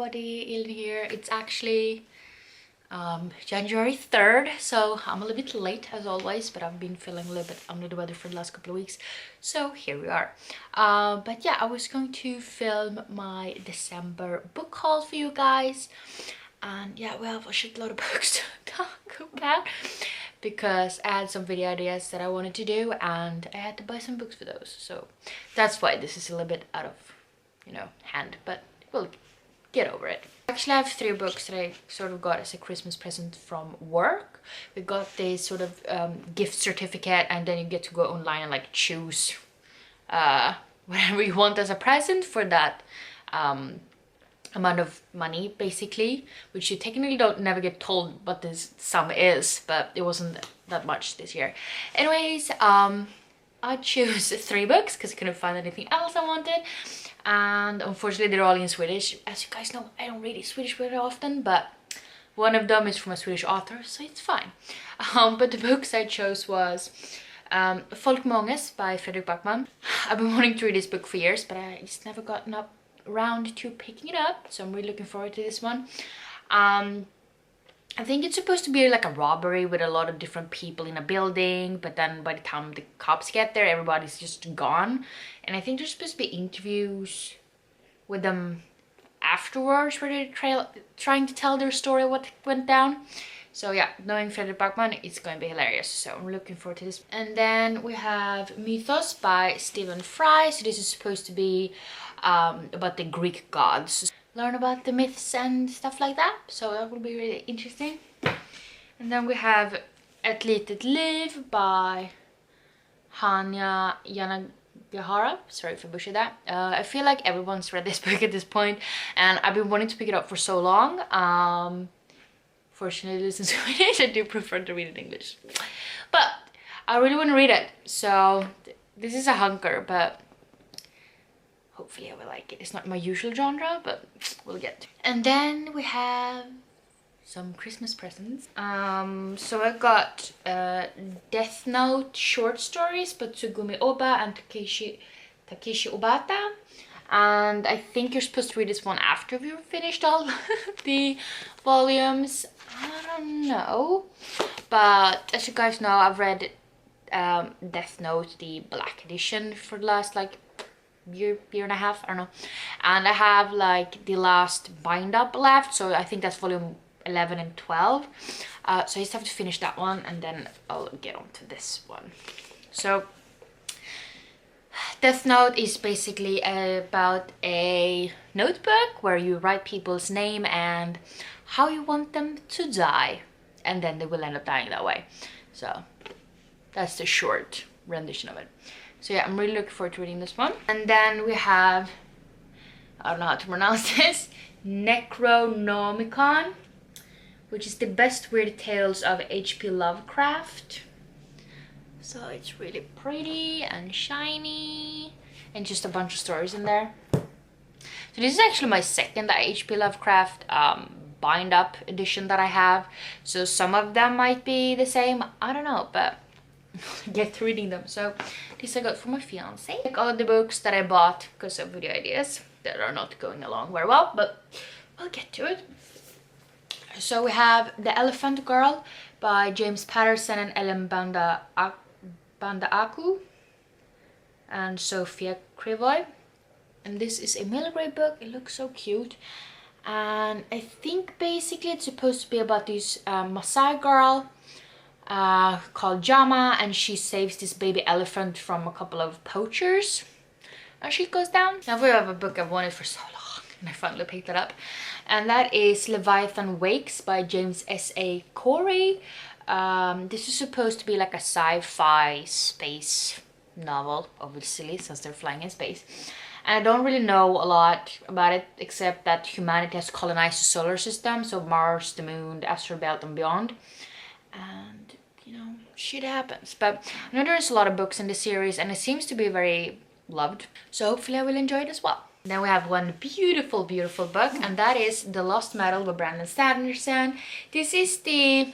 everybody in here. It's actually January 3rd, so I'm a little bit late as always, but I've been feeling a little bit under the weather for the last couple of weeks, so here we are. But yeah, I was going to film my December book haul for you guys, and yeah, we have a shitload of books to talk about because I had some video ideas that I wanted to do and I had to buy some books for those, so that's why this is a little bit out of, you know, hand, but we'll get over it. Actually, I have 3 books that I sort of got as a Christmas present from work. We got this sort of gift certificate, and then you get to go online and like choose whatever you want as a present for that amount of money, basically, which you technically don't never get told what this sum is, but it wasn't that much this year. Anyways, I chose 3 books because I couldn't find anything else I wanted, and unfortunately they're all in Swedish. As you guys know, I don't read Swedish very often, but one of them is from a Swedish author, so it's fine. But the books I chose was Folkmånges by Fredrik Backman. I've been wanting to read this book for years, but I just never gotten around to picking it up, so I'm really looking forward to this one. I think it's supposed to be like a robbery with a lot of different people in a building, but then by the time the cops get there, everybody's just gone. And I think there's supposed to be interviews with them afterwards where they're trying to tell their story, what went down. So yeah, knowing Fredrik Backman, it's going to be hilarious, so I'm looking forward to this. And then we have Mythos by Stephen Fry. So this is supposed to be about the Greek gods. Learn about the myths and stuff like that, so that will be really interesting. And then we have Ett litet liv by Hanya Yanagihara. Sorry if I butchered that. I feel like everyone's read this book at this point, and I've been wanting to pick it up for so long. Fortunately, it's in Swedish. I do prefer to read it in English, but I really want to read it, so this is a hunker, but hopefully I will like it. It's not my usual genre, but we'll get to it. And then we have some Christmas presents. So I got Death Note short stories by Tsugumi Oba and Takeshi Obata. And I think you're supposed to read this one after you've finished all the volumes. I don't know. But as you guys know, I've read Death Note, the black edition, for the last like year and a half, I don't know, and I have like the last bind up left, so I think that's volume 11 and 12, so I just have to finish that one and then I'll get on to this one. So Death Note is basically about a notebook where you write people's name and how you want them to die, and then they will end up dying that way. So that's the short rendition of it. So yeah, I'm really looking forward to reading this one. And then we have, I don't know how to pronounce this, Necronomicon, which is the best weird tales of H.P. Lovecraft. So it's really pretty and shiny and just a bunch of stories in there. So this is actually my second H.P. Lovecraft bind up edition that I have. So some of them might be the same, I don't know, but get to reading them. So this I got from my fiance. Like all of the books that I bought because of video ideas that are not going along very well, but we'll get to it. So we have The Elephant Girl by James Patterson and Ellen Bandaaku and Sophia Krivoy. And this is a middle grade book. It looks so cute, and I think basically it's supposed to be about this Maasai girl called Jama, and she saves this baby elephant from a couple of poachers and she goes down. Now we have a book I've wanted for so long and I finally picked it up, and that is Leviathan Wakes by James S.A. Corey. This is supposed to be like a sci-fi space novel, obviously, since they're flying in space. And I don't really know a lot about it except that humanity has colonized the solar system, so Mars, the moon, the asteroid belt and beyond. And you know, shit happens. But I know there's a lot of books in the series and it seems to be very loved, so hopefully I will enjoy it as well. Then we have one beautiful book, and that is The Lost Metal by Brandon Sanderson. This is the,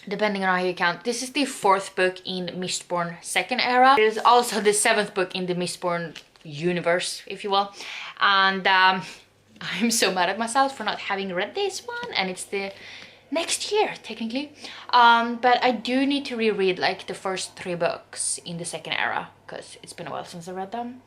depending on how you count, this is the 4th book in Mistborn 2nd era. It is also the 7th book in the Mistborn universe, if you will. And I'm so mad at myself for not having read this one, and it's the next year technically. But I do need to reread like the first 3 books in the second era because it's been a while since I read them.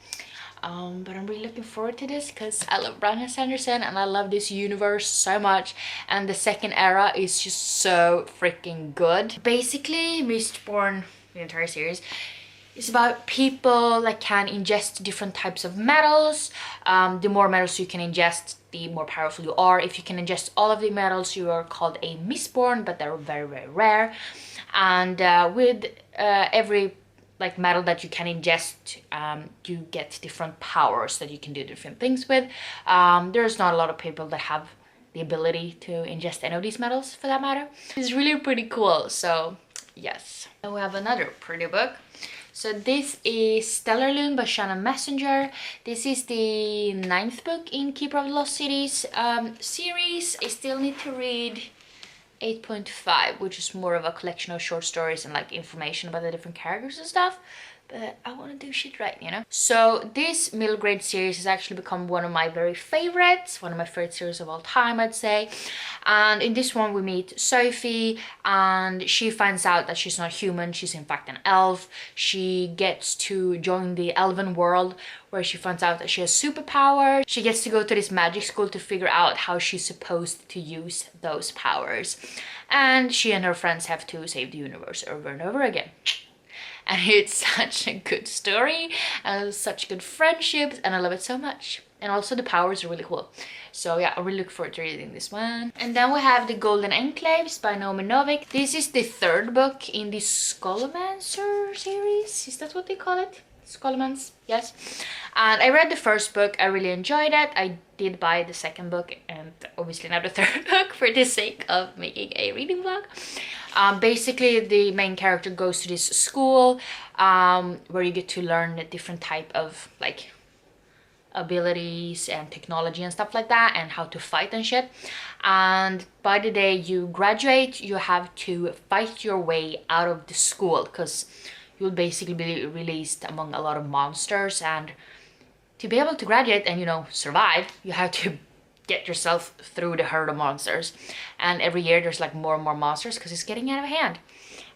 But I'm really looking forward to this because I love Brandon Sanderson and I love this universe so much, and the second era is just so freaking good. Basically, Mistborn, the entire series, is about people that can ingest different types of metals. The more metals you can ingest, the more powerful you are. If you can ingest all of the metals, you are called a Mistborn, but they're very, very rare. And with every like metal that you can ingest, you get different powers that you can do different things with. There's not a lot of people that have the ability to ingest any of these metals, for that matter. It's really pretty cool, so yes. And we have another pretty book. So this is Stellarlune by Shannon Messenger. This is the 9th book in Keeper of the Lost Cities series. I still need to read 8.5, which is more of a collection of short stories and like information about the different characters and stuff. But I want to do shit right, you know? So this middle grade series has actually become one of my very favorites, one of my favorite series of all time, I'd say. And in this one we meet Sophie, and she finds out that she's not human, she's in fact an elf. She gets to join the elven world, where she finds out that she has superpowers. She gets to go to this magic school to figure out how she's supposed to use those powers. And she and her friends have to save the universe over and over again. And it's such a good story, and such good friendships, and I love it so much. And also the powers are really cool. So yeah, I really look forward to reading this one. And then we have The Golden Enclaves by Naomi Novik. This is the 3rd book in the Schollomancer series. Is that what they call it? Scholomance, yes. And I read the 1st book, I really enjoyed it. I did buy the 2nd book and obviously now the 3rd book for the sake of making a reading vlog. Basically, the main character goes to this school where you get to learn a different type of like abilities and technology and stuff like that, and how to fight and shit. And by the day you graduate, you have to fight your way out of the school, because you'll basically be released among a lot of monsters, and to be able to graduate and, you know, survive, you have to get yourself through the herd of monsters. And every year there's like more and more monsters because it's getting out of hand.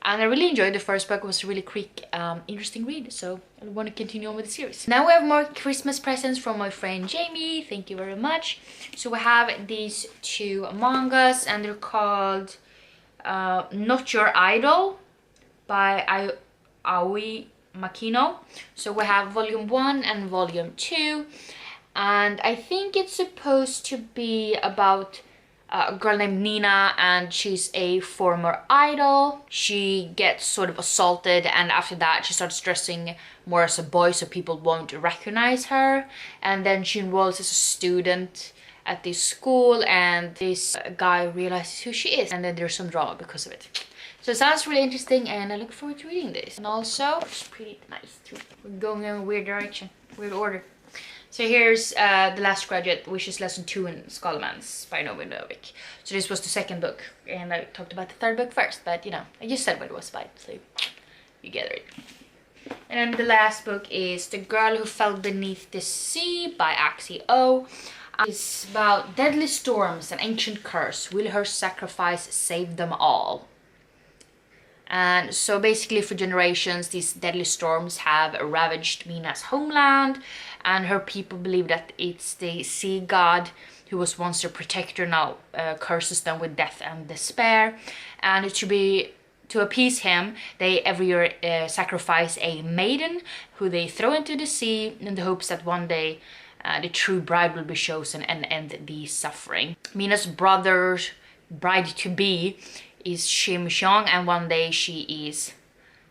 And I really enjoyed the 1st book. It was a really quick, interesting read, so I want to continue on with the series. Now we have more Christmas presents from my friend Jamie. Thank you very much. So we have these 2 mangas, and they're called Not Your Idol by Aoi Makino. So we have volume 1 and volume 2, and I think it's supposed to be about a girl named Nina, and she's a former idol. She gets sort of assaulted, and after that she starts dressing more as a boy so people won't recognize her, and then she enrolls as a student at this school, and this guy realizes who she is, and then there's some drama because of it. So it sounds really interesting, and I look forward to reading this. And also, it's pretty nice too. We're going in a weird direction, weird order. So here's The Last Graduate, which is lesson 2 in Scholomance by Naomi Novik. So this was the 2nd book, and I talked about the 3rd book first, but you know, I just said what it was by, so you get it. And then the last book is The Girl Who Fell Beneath the Sea by Axie O. It's about deadly storms and ancient curse. Will her sacrifice save them all? And so basically for generations, these deadly storms have ravaged Mina's homeland, and her people believe that it's the sea god who was once their protector, now curses them with death and despair. And to appease him, they every year sacrifice a maiden who they throw into the sea in the hopes that one day the true bride will be chosen and end the suffering. Mina's brother's bride-to-be is Shim Xiong, and one day she is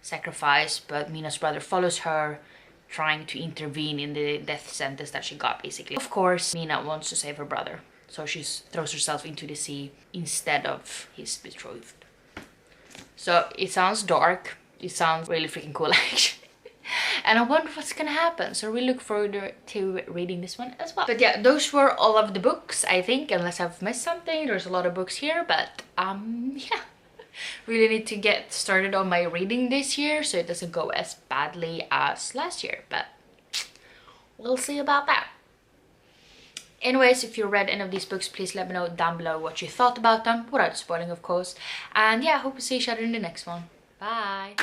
sacrificed, but Mina's brother follows her, trying to intervene in the death sentence that she got, basically. Of course, Mina wants to save her brother, so she throws herself into the sea instead of his betrothed. So it sounds dark, it sounds really freaking cool actually. And I wonder what's gonna happen, so we look forward to reading this one as well. But yeah, those were all of the books, I think, unless I've missed something. There's a lot of books here, but yeah, really need to get started on my reading this year so it doesn't go as badly as last year, but we'll see about that. Anyways, if you read any of these books, please let me know down below what you thought about them, without spoiling of course. And yeah, I hope we see each other in the next one. Bye!